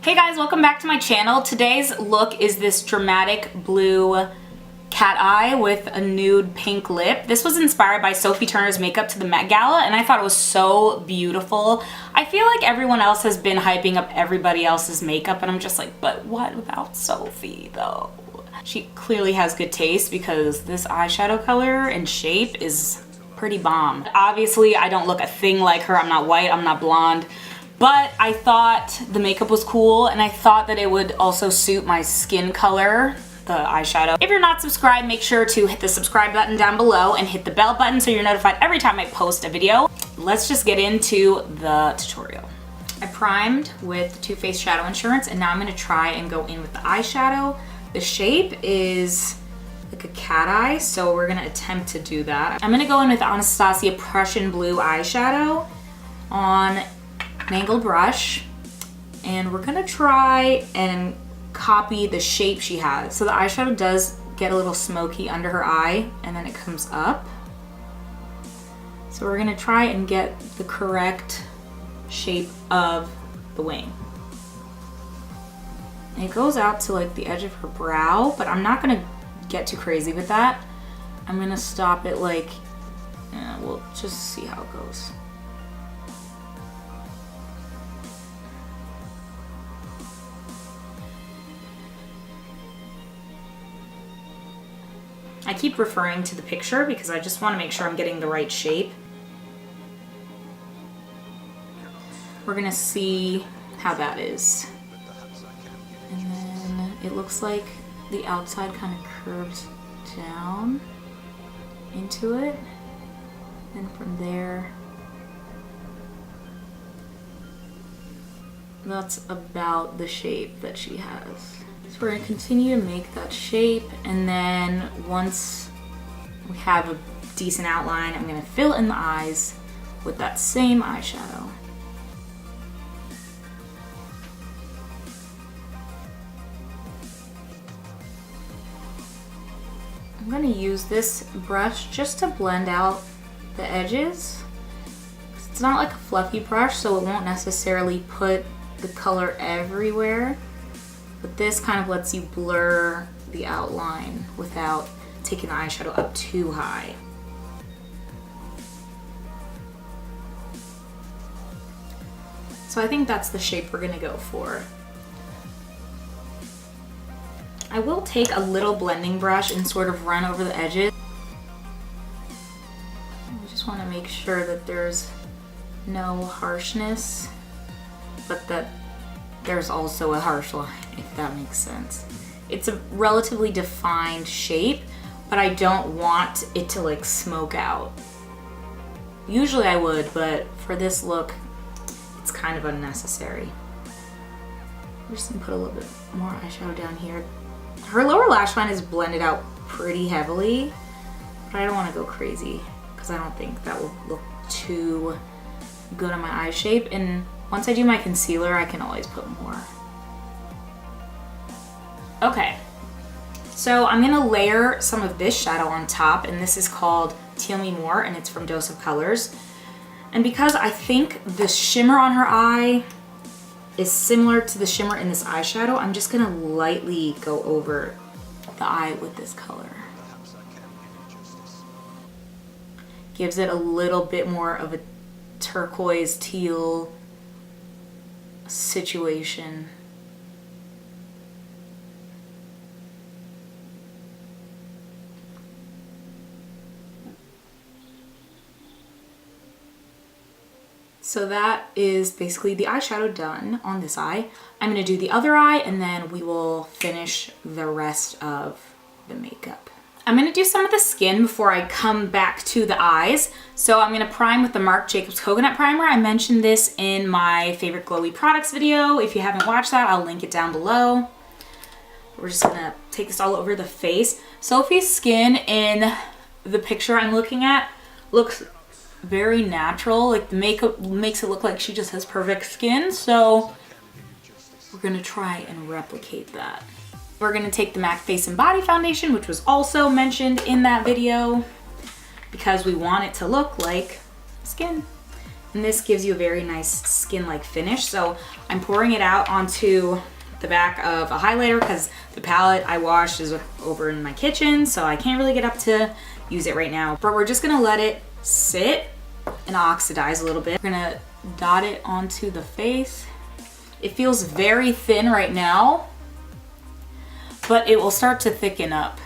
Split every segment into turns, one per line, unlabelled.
Hey guys, welcome back to my channel. Today's look is this dramatic blue cat eye with a nude pink lip. This was inspired by Sophie Turner's makeup to the Met Gala and I thought it was so beautiful. I feel like everyone else has been hyping up everybody else's makeup and I'm just like, but what about Sophie though? She clearly has good taste because this eyeshadow color and shape is pretty bomb. Obviously, I don't look a thing like her. I'm not white, I'm not blonde. But I thought the makeup was cool and I thought that it would also suit my skin color, the eyeshadow. If you're not subscribed, make sure to hit the subscribe button down below and hit the bell button so you're notified every time I post a video. Let's just get into the tutorial. I primed with Too Faced Shadow Insurance and now I'm gonna try and go in with the eyeshadow. The shape is like a cat eye, so we're gonna attempt to do that. I'm gonna go in with Anastasia Prussian Blue eyeshadow on an angled brush and we're gonna try and copy the shape she has. So the eyeshadow does get a little smoky under her eye and then it comes up. So we're gonna try and get the correct shape of the wing. And it goes out to like the edge of her brow, but I'm not gonna get too crazy with that. I'm gonna stop it like, we'll just see how it goes. I keep referring to the picture because I just want to make sure I'm getting the right shape. We're gonna see how that is. And then it looks like the outside kind of curves down into it. And from there, that's about the shape that she has. So we're gonna continue to make that shape, and then once we have a decent outline, I'm gonna fill in the eyes with that same eyeshadow. I'm gonna use this brush just to blend out the edges. It's not like a fluffy brush, so it won't necessarily put the color everywhere. But this kind of lets you blur the outline without taking the eyeshadow up too high. So I think that's the shape we're gonna go for. I will take a little blending brush and sort of run over the edges. I just wanna make sure that there's no harshness, but that there's also a harsh line, if that makes sense. It's a relatively defined shape, but I don't want it to like smoke out. Usually I would, but for this look, it's kind of unnecessary. I'm just gonna put a little bit more eyeshadow down here. Her lower lash line is blended out pretty heavily, but I don't wanna go crazy because I don't think that will look too good on my eye shape. And once I do my concealer, I can always put more. Okay, so I'm gonna layer some of this shadow on top, and this is called Teal Me More, and it's from Dose of Colors. And because I think the shimmer on her eye is similar to the shimmer in this eyeshadow, I'm just gonna lightly go over the eye with this color. Gives it a little bit more of a turquoise teal situation. So that is basically the eyeshadow done on this eye. I'm gonna do the other eye and then we will finish the rest of the makeup. I'm gonna do some of the skin before I come back to the eyes. So I'm gonna prime with the Marc Jacobs Coconut Primer. I mentioned this in my favorite glowy products video. If you haven't watched that, I'll link it down below. We're just gonna take this all over the face. Sophie's skin in the picture I'm looking at looks very natural. Like the makeup makes it look like she just has perfect skin. So we're gonna try and replicate that. We're gonna take the MAC Face and Body Foundation, which was also mentioned in that video, because we want it to look like skin. And this gives you a very nice skin-like finish. So I'm pouring it out onto the back of a highlighter because the palette I washed is over in my kitchen, so I can't really get up to use it right now. But we're just gonna let it sit and oxidize a little bit. We're gonna dot it onto the face. It feels very thin right now, but it will start to thicken up.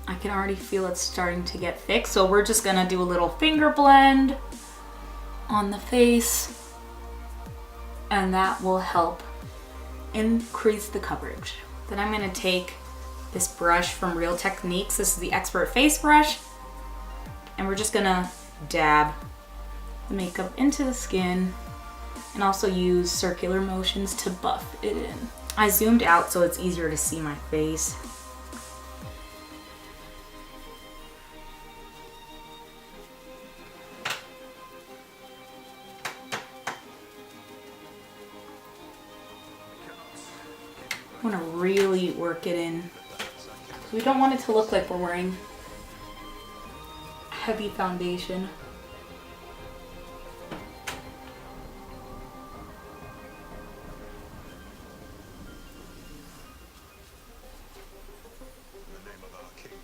I can already feel it starting to get thick, so we're just gonna do a little finger blend on the face, and that will help increase the coverage. Then I'm gonna take this brush from Real Techniques. This is the Expert Face Brush, and we're just gonna dab the makeup into the skin and also use circular motions to buff it in. I zoomed out so it's easier to see my face. I want to really work it in. We don't want it to look like we're wearing heavy foundation.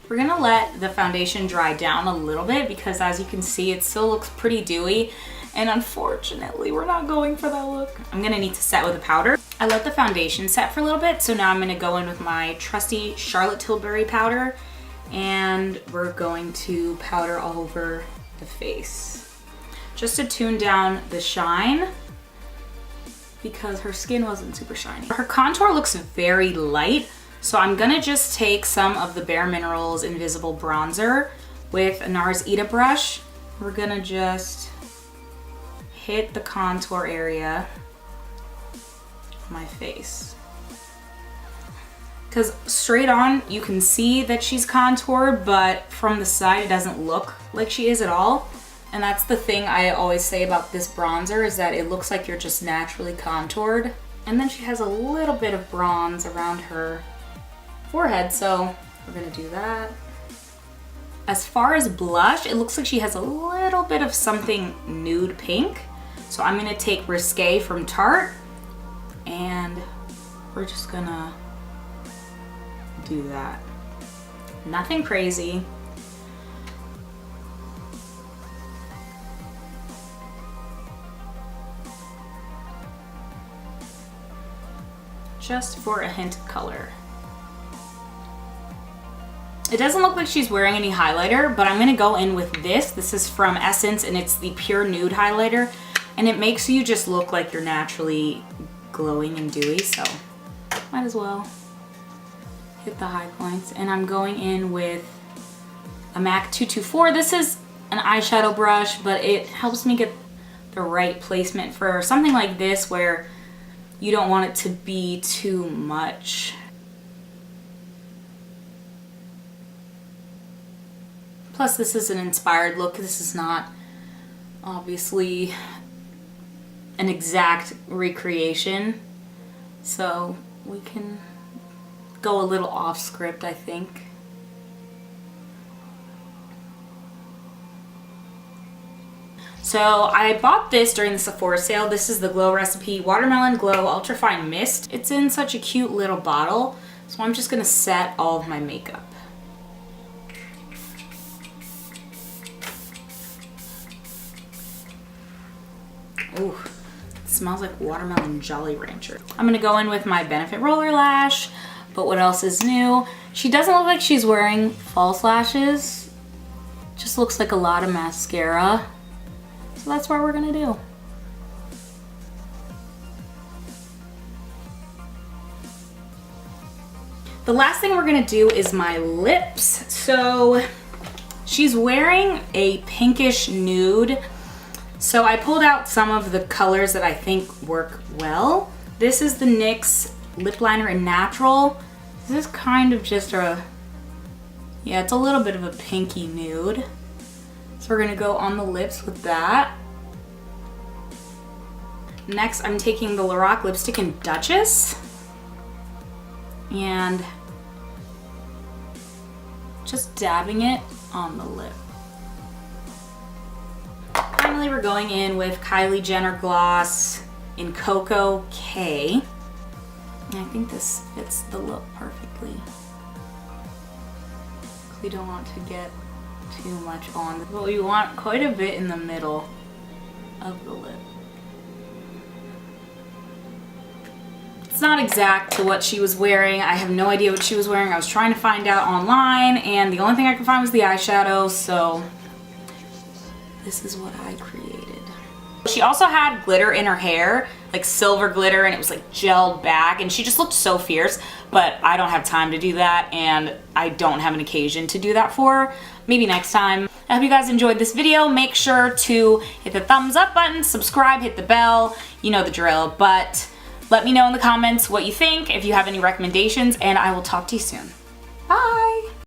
We're gonna let the foundation dry down a little bit because as you can see, it still looks pretty dewy. And unfortunately, we're not going for that look. I'm gonna need to set with a powder. I let the foundation set for a little bit, so now I'm gonna go in with my trusty Charlotte Tilbury powder, and we're going to powder all over the face. Just to tune down the shine, because her skin wasn't super shiny. Her contour looks very light, so I'm gonna just take some of the BareMinerals Invisible Bronzer with a NARS Ita brush. We're gonna just hit the contour area of my face. Because straight on, you can see that she's contoured, but from the side, it doesn't look like she is at all. And that's the thing I always say about this bronzer, is that it looks like you're just naturally contoured. And then she has a little bit of bronze around her forehead, so we're gonna do that. As far as blush, it looks like she has a little bit of something nude pink. So I'm gonna take Risque from Tarte, and we're just gonna do that. Nothing crazy. Just for a hint of color. It doesn't look like she's wearing any highlighter, but I'm gonna go in with this. This is from Essence, and it's the Pure Nude Highlighter, and it makes you just look like you're naturally glowing and dewy, so might as well hit the high points. And I'm going in with a MAC 224. This is an eyeshadow brush, but it helps me get the right placement for something like this where you don't want it to be too much. Plus, this is an inspired look. This is not obviously an exact recreation, so we can go a little off script, I think. So I bought this during the Sephora sale. This is the Glow Recipe Watermelon Glow Ultrafine Mist. It's in such a cute little bottle, so I'm just gonna set all of my makeup. Ooh, it smells like watermelon Jolly Rancher. I'm gonna go in with my Benefit Roller Lash, but what else is new? She doesn't look like she's wearing false lashes. Just looks like a lot of mascara. So that's what we're gonna do. The last thing we're gonna do is my lips. So she's wearing a pinkish nude. So I pulled out some of the colors that I think work well. This is the NYX Lip Liner in Natural. This is kind of just a, yeah, it's a little bit of a pinky nude. So we're gonna go on the lips with that. Next, I'm taking the Lorac lipstick in Duchess and just dabbing it on the lip. Finally, we're going in with Kylie Jenner gloss in Koko K. And I think this fits the look perfectly. We don't want to get too much on, but we want quite a bit in the middle of the lip. It's not exact to what she was wearing. I have no idea what she was wearing. I was trying to find out online, and the only thing I could find was the eyeshadow, so this is what I created. She also had glitter in her hair, like silver glitter, and it was like gelled back, and she just looked so fierce, but I don't have time to do that, and I don't have an occasion to do that for. Maybe next time. I hope you guys enjoyed this video. Make sure to hit the thumbs up button, subscribe, hit the bell, you know the drill, but let me know in the comments what you think, if you have any recommendations, and I will talk to you soon.